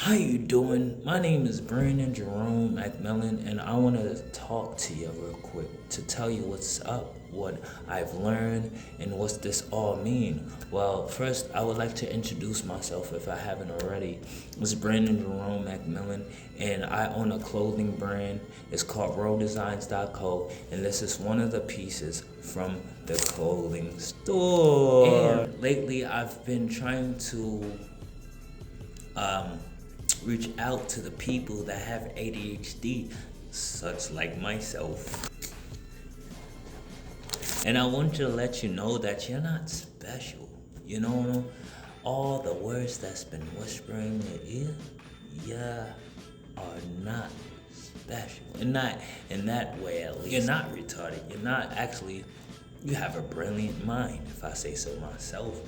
How you doing? My name is Brandon Jerome McMillan, and I want to talk to you real quick to tell you what's up, what I've learned, and what's this all mean. Well, first, I would like to introduce myself if I haven't already. It's Brandon Jerome McMillan, and I own a clothing brand. It's called RowDesigns.co, and this is one of the pieces from the clothing store. And lately, I've been trying to reach out to the people that have ADHD, such like myself. And I want to let you know that you're not special. You know, all the words that's been whispering in your ear, you are not special. And not in that way, at least. You're not retarded. You're not actually, you have a brilliant mind, if I say so myself.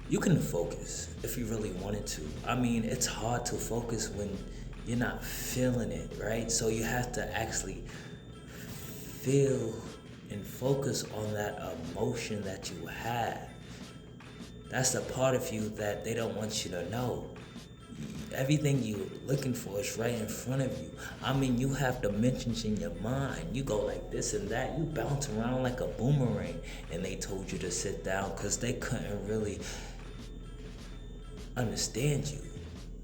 You can focus if you really wanted to. I mean, it's hard to focus when you're not feeling it, right? So you have to actually feel and focus on that emotion that you have. That's the part of you that they don't want you to know. Everything you're looking for is right in front of you. I mean, you have dimensions in your mind. You go like this and that. You bounce around like a boomerang. And they told you to sit down because they couldn't really understand you,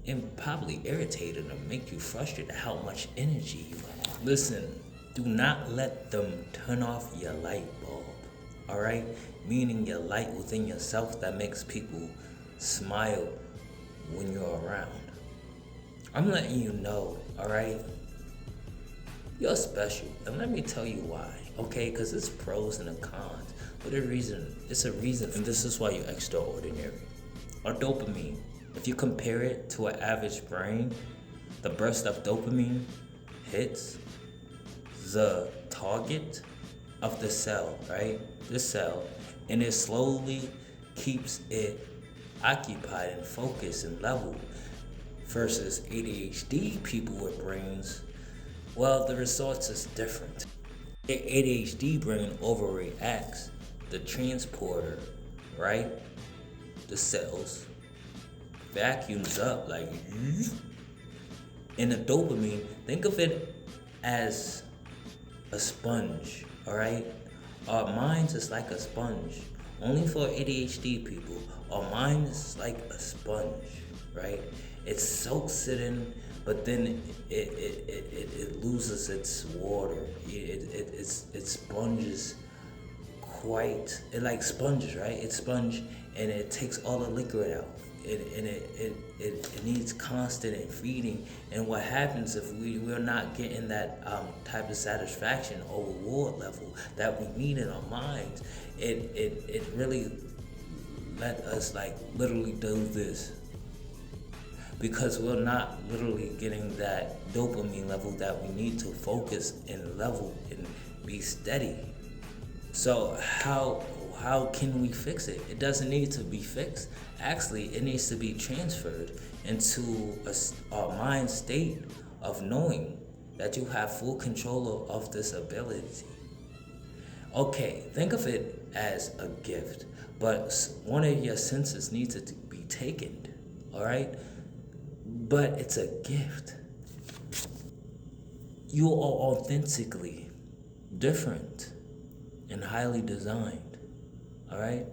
and probably irritated or make you frustrated how much energy you have. Listen, do not let them turn off your light bulb, all right? Meaning your light within yourself that makes people smile when you're around. I'm letting you know, all right? You're special, and let me tell you why, okay? Because it's pros and the cons, but it's a reason, and this is why you're extraordinary. Or dopamine. If you compare it to an average brain, the burst of dopamine hits the target of the cell, right? The cell, and it slowly keeps it occupied and focused and level. Versus ADHD people with brains, well, the results is different. The ADHD brain overreacts the transporter, right? The cells vacuums up like, and the dopamine, think of it as a sponge, all right? Our minds is like a sponge. Only for ADHD people, our mind is like a sponge, right? It soaks it in, but then it loses its water. It sponges quite, it like sponges, right? It's sponge and it takes all the liquid out. It needs constant feeding, and what happens if we're not getting that type of satisfaction or reward level that we need in our minds, it really let us like literally do this, because we're not literally getting that dopamine level that we need to focus and level and be steady. So how can we fix it? It doesn't need to be fixed. Actually, it needs to be transferred into a mind state of knowing that you have full control of this ability. Okay, think of it as a gift, but one of your senses needs to be taken, all right? But it's a gift. You are authentically different and highly designed, all right?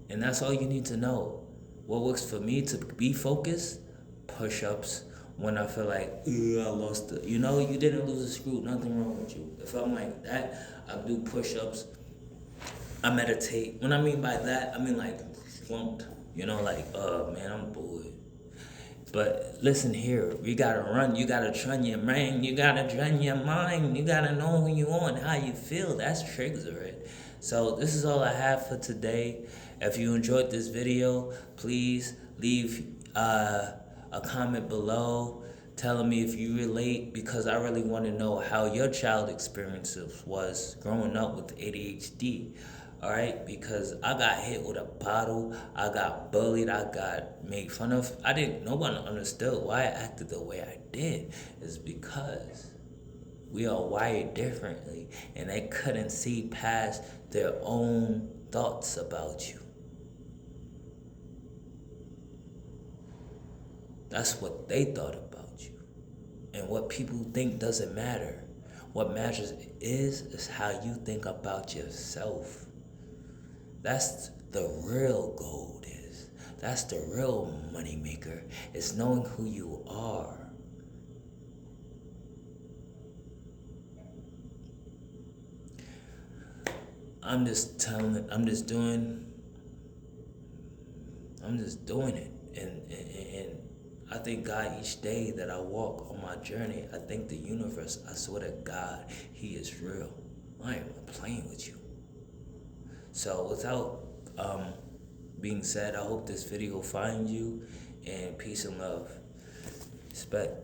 And that's all you need to know. What works for me to be focused? Push-ups. When I feel like, I lost it. You know, you didn't lose a screw, nothing wrong with you. If I'm like that, I do push-ups. I meditate. When I mean by that, I mean like slumped. You know, like, man, I'm bored. But listen here, you gotta run, you gotta train your brain, you gotta train your mind, you gotta know who you are and how you feel. That's trigger it. So this is all I have for today. If you enjoyed this video, please leave a comment below telling me if you relate, because I really want to know how your child experiences was growing up with ADHD. All right, because I got hit with a bottle, I got bullied, I got made fun of. No one understood why I acted the way I did. It's because we are wired differently, and they couldn't see past their own thoughts about you. That's what they thought about you. And what people think doesn't matter. What matters is how you think about yourself. That's the real gold is. That's the real money maker. It's knowing who you are. I'm just doing it. And I thank God each day that I walk on my journey. I thank the universe. I swear to God, He is real. I am not playing with you. So without being said, I hope this video finds you, and peace and love. Respect.